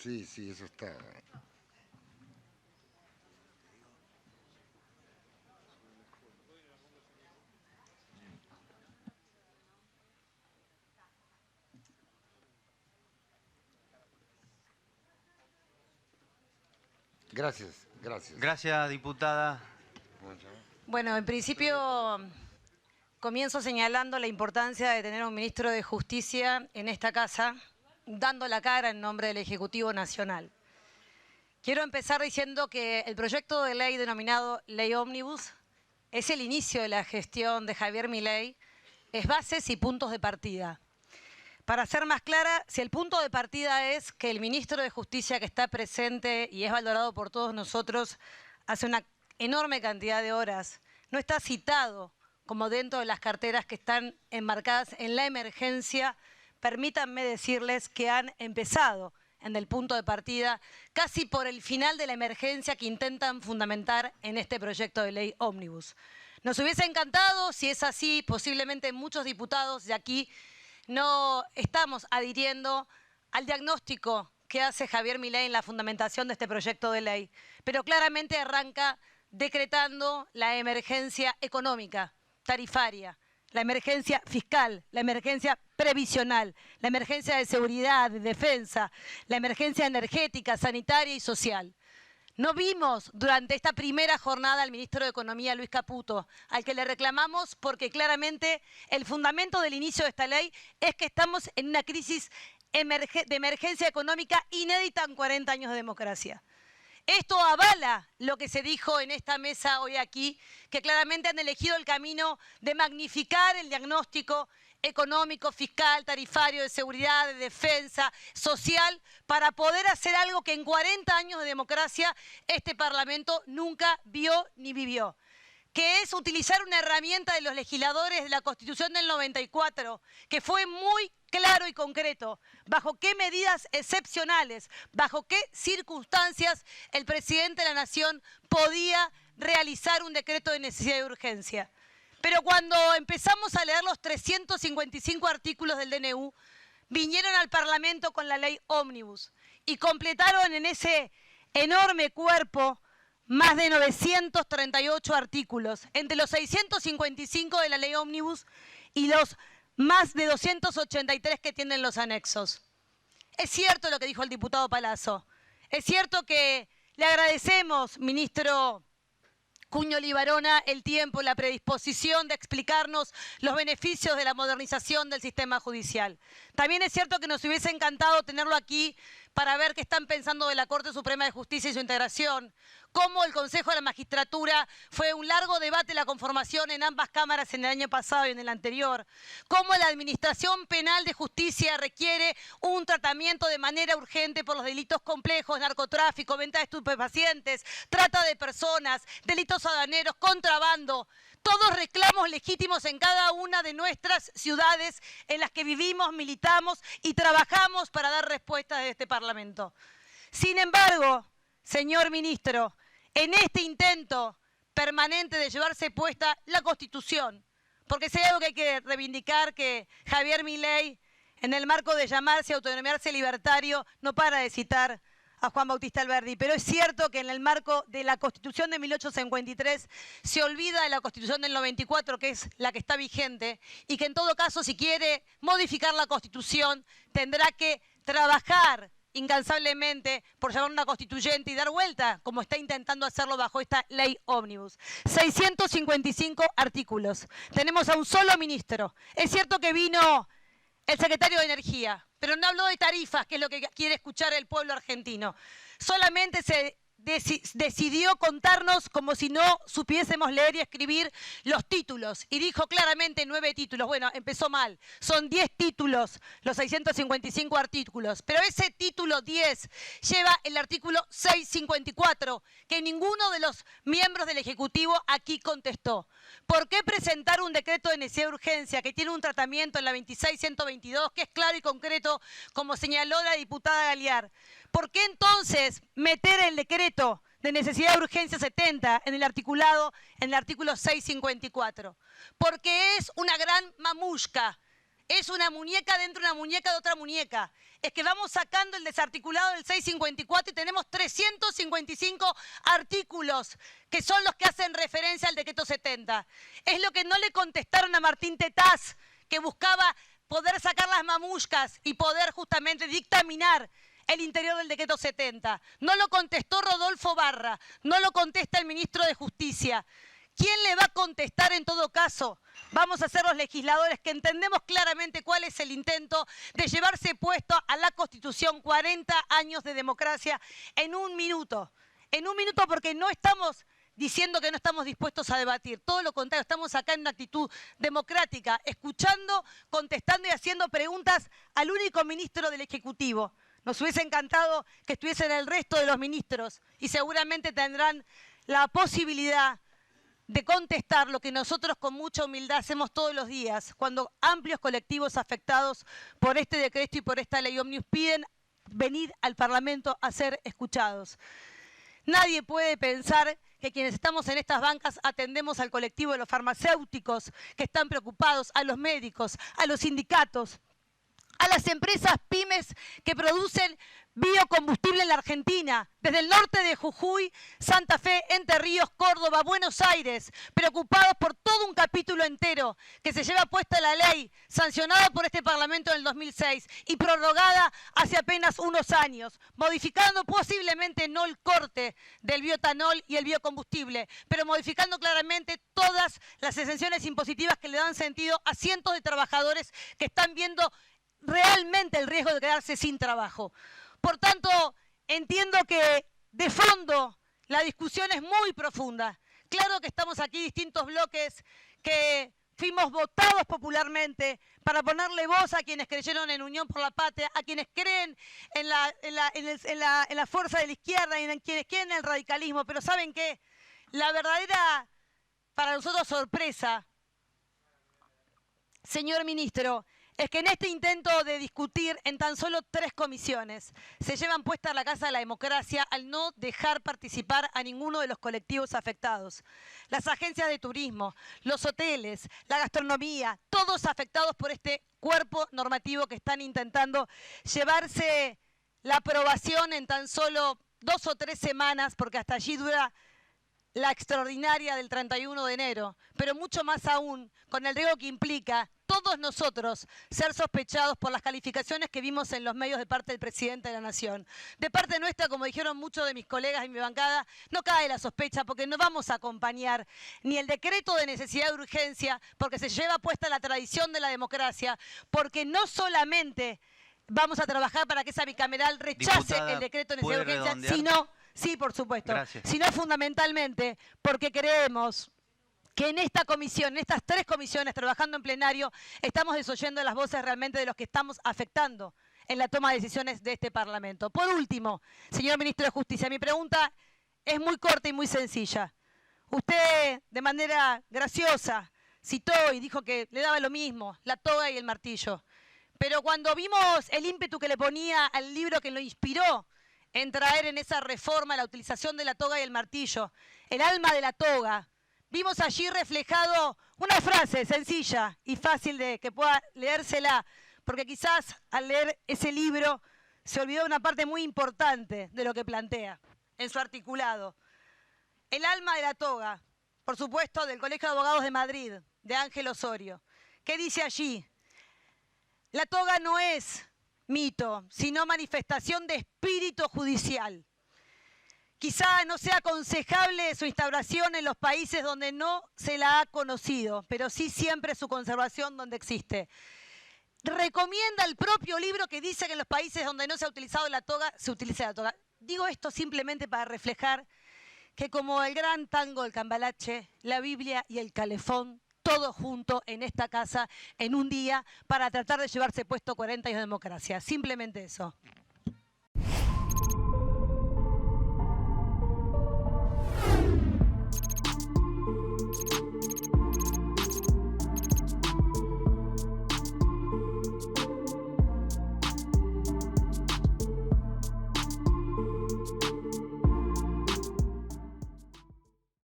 Sí, sí, eso está. Gracias, gracias. Gracias, diputada. Bueno, en principio comienzo señalando la importancia de tener un ministro de Justicia en esta casa, dando la cara en nombre del Ejecutivo Nacional. Quiero empezar diciendo que el proyecto de ley denominado Ley Ómnibus es el inicio de la gestión de Javier Milei, es bases y puntos de partida. Para ser más clara, si el punto de partida es que el ministro de Justicia que está presente y es valorado por todos nosotros hace una enorme cantidad de horas, no está citado como dentro de las carteras que están enmarcadas en la emergencia, permítanme decirles que han empezado en el punto de partida casi por el final de la emergencia que intentan fundamentar en este proyecto de ley ómnibus. Nos hubiese encantado, si es así, posiblemente muchos diputados de aquí no estamos adhiriendo al diagnóstico que hace Javier Milei en la fundamentación de este proyecto de ley, pero claramente arranca decretando la emergencia económica, tarifaria, la emergencia fiscal, la emergencia previsional, la emergencia de seguridad, de defensa, la emergencia energética, sanitaria y social. No vimos durante esta primera jornada al ministro de Economía, Luis Caputo, al que le reclamamos porque claramente el fundamento del inicio de esta ley es que estamos en una crisis de emergencia económica inédita en 40 años de democracia. Esto avala lo que se dijo en esta mesa hoy aquí, que claramente han elegido el camino de magnificar el diagnóstico económico, fiscal, tarifario, de seguridad, de defensa, social, para poder hacer algo que en 40 años de democracia este Parlamento nunca vio ni vivió, que es utilizar una herramienta de los legisladores de la Constitución del 94, que fue muy claro y concreto, bajo qué medidas excepcionales, bajo qué circunstancias el presidente de la Nación podía realizar un decreto de necesidad y urgencia. Pero cuando empezamos a leer los 355 artículos del DNU, vinieron al Parlamento con la ley ómnibus y completaron en ese enorme cuerpo más de 938 artículos, entre los 655 de la ley ómnibus y los más de 283 que tienen los anexos. Es cierto lo que dijo el diputado Palazzo, es cierto que le agradecemos, ministro Cuño Libarona, el tiempo, la predisposición de explicarnos los beneficios de la modernización del sistema judicial. También es cierto que nos hubiese encantado tenerlo aquí para ver qué están pensando de la Corte Suprema de Justicia y su integración, cómo el Consejo de la Magistratura fue un largo debate la conformación en ambas cámaras en el año pasado y en el anterior, cómo la Administración Penal de Justicia requiere un tratamiento de manera urgente por los delitos complejos, narcotráfico, venta de estupefacientes, trata de personas, delitos aduaneros, contrabando, todos reclamos legítimos en cada una de nuestras ciudades en las que vivimos, militamos y trabajamos para dar respuesta desde este Parlamento. Sin embargo, señor ministro, en este intento permanente de llevarse puesta la Constitución, porque si hay algo que hay que reivindicar, que Javier Milei, en el marco de llamarse autodenominarse libertario, no para de citar a Juan Bautista Alberdi, pero es cierto que en el marco de la Constitución de 1853 se olvida de la Constitución del 94, que es la que está vigente, y que en todo caso, si quiere modificar la Constitución, tendrá que trabajar incansablemente por llamar una constituyente y dar vuelta, como está intentando hacerlo bajo esta ley ómnibus. 655 artículos. Tenemos a un solo ministro. Es cierto que vino el secretario de Energía, pero no habló de tarifas, que es lo que quiere escuchar el pueblo argentino. Solamente se decidió contarnos como si no supiésemos leer y escribir los títulos. Y dijo claramente 9 títulos. Bueno, empezó mal. Son 10 títulos, los 655 artículos. Pero ese título 10 lleva el artículo 654, que ninguno de los miembros del Ejecutivo aquí contestó. ¿Por qué presentar un decreto de necesidad de urgencia que tiene un tratamiento en la 26122, que es claro y concreto, como señaló la diputada Galiar? ¿Por qué entonces meter el decreto de necesidad de urgencia 70 en el articulado, en el artículo 654? Porque es una gran mamushka, es una muñeca dentro de una muñeca de otra muñeca. Es que vamos sacando el desarticulado del 654 y tenemos 355 artículos que son los que hacen referencia al decreto 70. Es lo que no le contestaron a Martín Tetaz, que buscaba poder sacar las mamushkas y poder justamente dictaminar el interior del decreto 70. No lo contestó Rodolfo Barra, no lo contesta el ministro de Justicia. ¿Quién le va a contestar en todo caso? Vamos a ser los legisladores que entendemos claramente cuál es el intento de llevarse puesto a la Constitución 40 años de democracia en un minuto. En un minuto, porque no estamos diciendo que no estamos dispuestos a debatir. Todo lo contrario, estamos acá en una actitud democrática, escuchando, contestando y haciendo preguntas al único ministro del Ejecutivo. Nos hubiese encantado que estuviesen el resto de los ministros y seguramente tendrán la posibilidad de contestar lo que nosotros con mucha humildad hacemos todos los días, cuando amplios colectivos afectados por este decreto y por esta ley ómnibus piden venir al Parlamento a ser escuchados. Nadie puede pensar que quienes estamos en estas bancas atendemos al colectivo de los farmacéuticos que están preocupados, a los médicos, a los sindicatos, a las empresas pymes que producen biocombustible en la Argentina, desde el norte de Jujuy, Santa Fe, Entre Ríos, Córdoba, Buenos Aires, preocupados por todo un capítulo entero que se lleva puesta la ley, sancionada por este Parlamento en el 2006 y prorrogada hace apenas unos años, modificando posiblemente no el corte del bioetanol y el biocombustible, pero modificando claramente todas las exenciones impositivas que le dan sentido a cientos de trabajadores que están viendo realmente el riesgo de quedarse sin trabajo. Por tanto, entiendo que de fondo la discusión es muy profunda. Claro que estamos aquí distintos bloques que fuimos votados popularmente para ponerle voz a quienes creyeron en Unión por la Patria, a quienes creen en la fuerza de la izquierda y en quienes creen en el radicalismo. Pero ¿saben qué? La verdadera, para nosotros, sorpresa, señor ministro, es que en este intento de discutir en tan solo 3 comisiones se llevan puesta a la casa de la democracia al no dejar participar a ninguno de los colectivos afectados. Las agencias de turismo, los hoteles, la gastronomía, todos afectados por este cuerpo normativo que están intentando llevarse la aprobación en tan solo 2 o 3 semanas, porque hasta allí dura la extraordinaria del 31 de enero, pero mucho más aún con el riesgo que implica todos nosotros ser sospechados por las calificaciones que vimos en los medios de parte del presidente de la Nación. De parte nuestra, como dijeron muchos de mis colegas y mi bancada, no cae la sospecha porque no vamos a acompañar ni el decreto de necesidad de urgencia, porque se lleva puesta la tradición de la democracia, porque no solamente vamos a trabajar para que esa bicameral rechace Diputada, el decreto de necesidad de ¿puede urgencia, redondear? sino, sí, por supuesto, Gracias. sino fundamentalmente porque creemos que en esta comisión, en estas 3 comisiones, trabajando en plenario, estamos desoyendo las voces realmente de los que estamos afectando en la toma de decisiones de este Parlamento. Por último, señor ministro de Justicia, mi pregunta es muy corta y muy sencilla. Usted, de manera graciosa, citó y dijo que le daba lo mismo, la toga y el martillo. Pero cuando vimos el ímpetu que le ponía al libro que lo inspiró en traer en esa reforma la utilización de la toga y el martillo, el alma de la toga, vimos allí reflejado una frase sencilla y fácil de que pueda leérsela, porque quizás al leer ese libro se olvidó una parte muy importante de lo que plantea en su articulado. El alma de la toga, por supuesto, del Colegio de Abogados de Madrid, de Ángel Osorio, que dice allí: la toga no es mito, sino manifestación de espíritu judicial. Quizá no sea aconsejable su instauración en los países donde no se la ha conocido, pero sí siempre su conservación donde existe. Recomienda el propio libro que dice que en los países donde no se ha utilizado la toga, se utiliza la toga. Digo esto simplemente para reflejar que como el gran tango del Cambalache, la Biblia y el calefón, todo junto en esta casa en un día para tratar de llevarse puesto 40 años de democracia. Simplemente eso.